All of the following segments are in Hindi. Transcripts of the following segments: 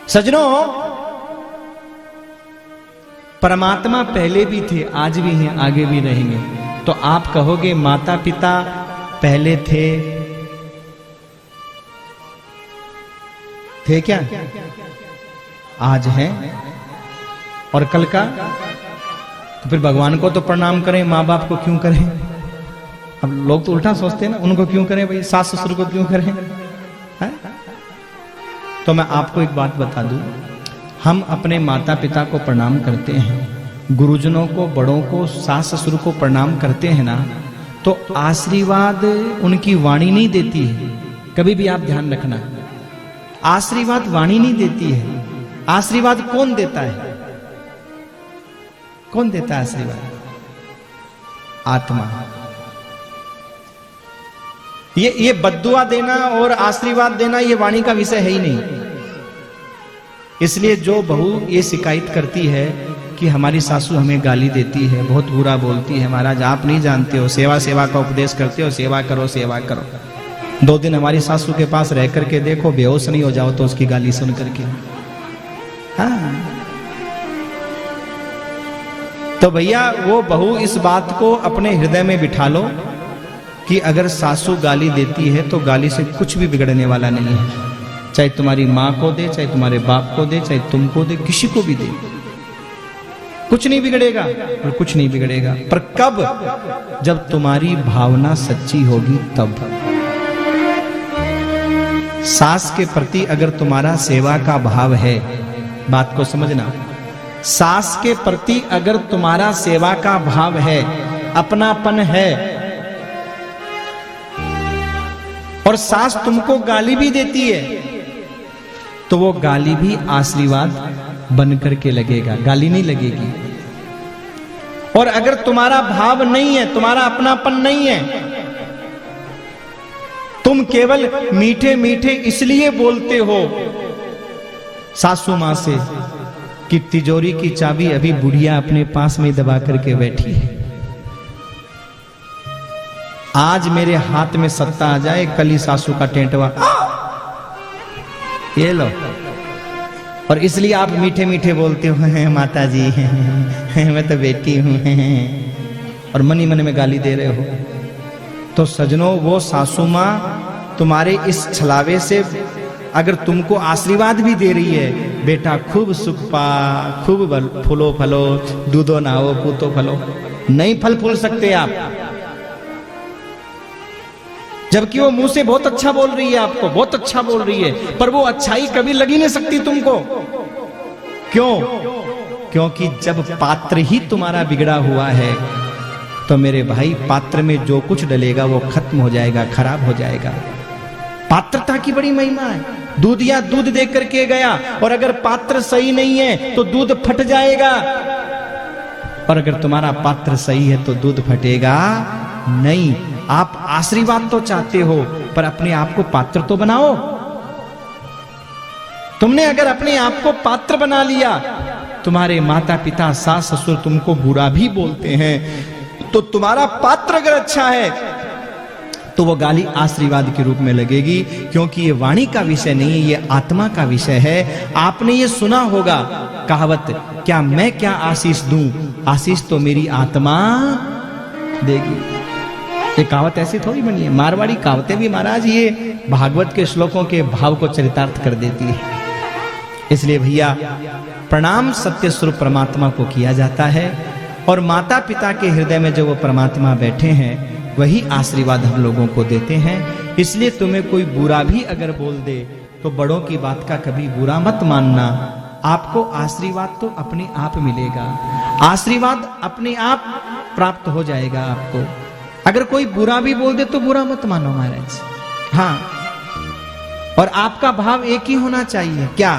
सज्जनों, परमात्मा पहले भी थे, आज भी हैं, आगे भी रहेंगे। तो आप कहोगे माता पिता पहले थे क्या? आज हैं और कल का? तो फिर भगवान को तो प्रणाम करें, माँ बाप को क्यों करें? अब लोग तो उल्टा सोचते हैं ना, उनको क्यों करें भाई, सास ससुर को क्यों करें? है? तो मैं आपको एक बात बता दूं, हम अपने माता पिता को प्रणाम करते हैं, गुरुजनों को, बड़ों को, सास ससुर को प्रणाम करते हैं ना, तो आशीर्वाद उनकी वाणी नहीं देती है। कभी भी आप ध्यान रखना, आशीर्वाद वाणी नहीं देती है। आशीर्वाद कौन देता है? कौन देता है आशीर्वाद? आत्मा। ये बद्दुआ देना और आशीर्वाद देना ये वाणी का विषय है ही नहीं। इसलिए जो बहू ये शिकायत करती है कि हमारी सासू हमें गाली देती है, बहुत बुरा बोलती है, महाराज आप नहीं जानते हो, सेवा सेवा का उपदेश करते हो, सेवा करो सेवा करो। 2 दिन हमारी सासू के पास रह करके देखो, बेहोश नहीं हो जाओ तो उसकी गाली सुन करके। हाँ, तो भैया वो बहू इस बात को अपने हृदय में बिठा लो कि अगर सासू गाली देती है तो गाली से कुछ भी बिगड़ने वाला नहीं है। चाहे तुम्हारी माँ को दे, चाहे तुम्हारे बाप को दे, चाहे तुमको दे, किसी को भी दे, कुछ नहीं बिगड़ेगा और कुछ नहीं बिगड़ेगा। पर कब? जब तुम्हारी भावना सच्ची होगी तब। सास के प्रति अगर तुम्हारा सेवा का भाव है, बात को समझना, सास के प्रति अगर तुम्हारा सेवा का भाव है, अपनापन है, और सास तुमको गाली भी देती है, तो वो गाली भी आशीर्वाद बन करके लगेगा, गाली नहीं लगेगी। और अगर तुम्हारा भाव नहीं है, तुम्हारा अपनापन नहीं है, तुम केवल मीठे मीठे इसलिए बोलते हो सासू मां से कि तिजोरी की चाबी अभी बुढ़िया अपने पास में दबा करके बैठी है, आज मेरे हाथ में सत्ता आ जाए, कल ही सासू का टेंटवा ये लो। और इसलिए आप मीठे मीठे बोलते हो माता जी मैं तो बेटी हूं, और मन ही मन में गाली दे रहे हो। तो सजनों, वो सासू मां तुम्हारे इस छलावे से अगर तुमको आशीर्वाद भी दे रही है, बेटा खूब सुख पा, खूब फूलो फलो, दूधो नहाओ, पूतो फलो, नहीं फल फूल सकते आप, जबकि वो मुंह से बहुत अच्छा बोल रही है, आपको बहुत अच्छा बोल रही है, पर वो अच्छाई कभी लग ही नहीं सकती तुमको। क्यों? क्योंकि जब पात्र ही तुम्हारा बिगड़ा हुआ है, तो मेरे भाई पात्र में जो कुछ डलेगा वो खत्म हो जाएगा, खराब हो जाएगा। पात्रता की बड़ी महिमा है। दूध या दूध दे करके गया, और अगर पात्र सही नहीं है तो दूध फट जाएगा, और अगर तुम्हारा पात्र सही है तो दूध फटेगा नहीं। आप आशीर्वाद तो चाहते हो, पर अपने आप को पात्र तो बनाओ। तुमने अगर अपने आप को पात्र बना लिया, तुम्हारे माता पिता, सास ससुर तुमको बुरा भी बोलते हैं, तो तुम्हारा पात्र अगर अच्छा है तो वो गाली आशीर्वाद के रूप में लगेगी, क्योंकि ये वाणी का विषय नहीं है, ये आत्मा का विषय है। आपने ये सुना होगा कहावत, क्या मैं क्या आशीष दूं, आशीष तो मेरी आत्मा देगी। ये कहावत ऐसी थोड़ी बनी है, मारवाड़ी कहावतें भी महाराज ये भागवत के श्लोकों के भाव को चरितार्थ कर देती है। इसलिए भैया प्रणाम सत्य स्वरूप परमात्मा को किया जाता है, और माता पिता के हृदय में जो वो परमात्मा बैठे हैं वही आशीर्वाद हम लोगों को देते हैं। इसलिए तुम्हें कोई बुरा भी अगर बोल दे तो बड़ों की बात का कभी बुरा मत मानना। आपको आशीर्वाद तो अपने आप मिलेगा, आशीर्वाद अपने आप प्राप्त हो जाएगा आपको। अगर कोई बुरा भी बोल दे तो बुरा मत मानो महाराज। हाँ, और आपका भाव एक ही होना चाहिए, क्या?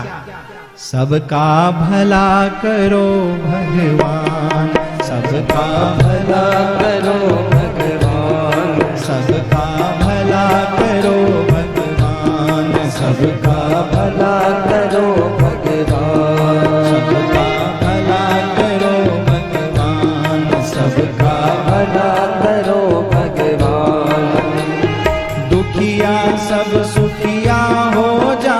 सबका भला करो भगवान, सबका भला करो भगवान, सबका भला करो भगवान, सबका भला करो भगवान, सबका भला करो भगवान, सबका भला करो भगवान। दुखिया सब सुखिया हो जा,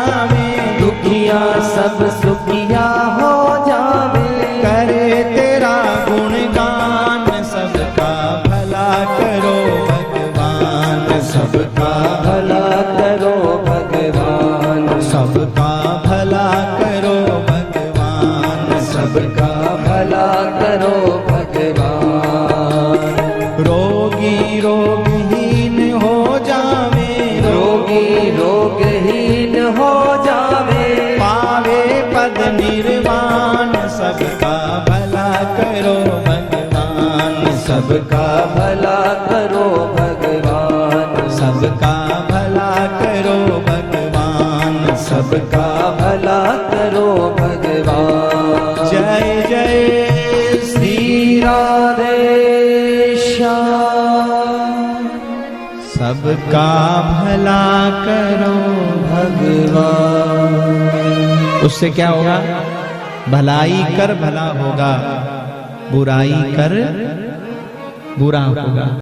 हो जावे, पावे पद निर्वाण, सबका भला करो भगवान, सबका भला करो भगवान, सबका भला करो भगवान, सबका भला करो भगवान। जय जय श्री राधे श्याम, सबका भला करो भगवान। उससे क्या होगा? भलाई कर भला होगा, बुराई कर बुरा होगा।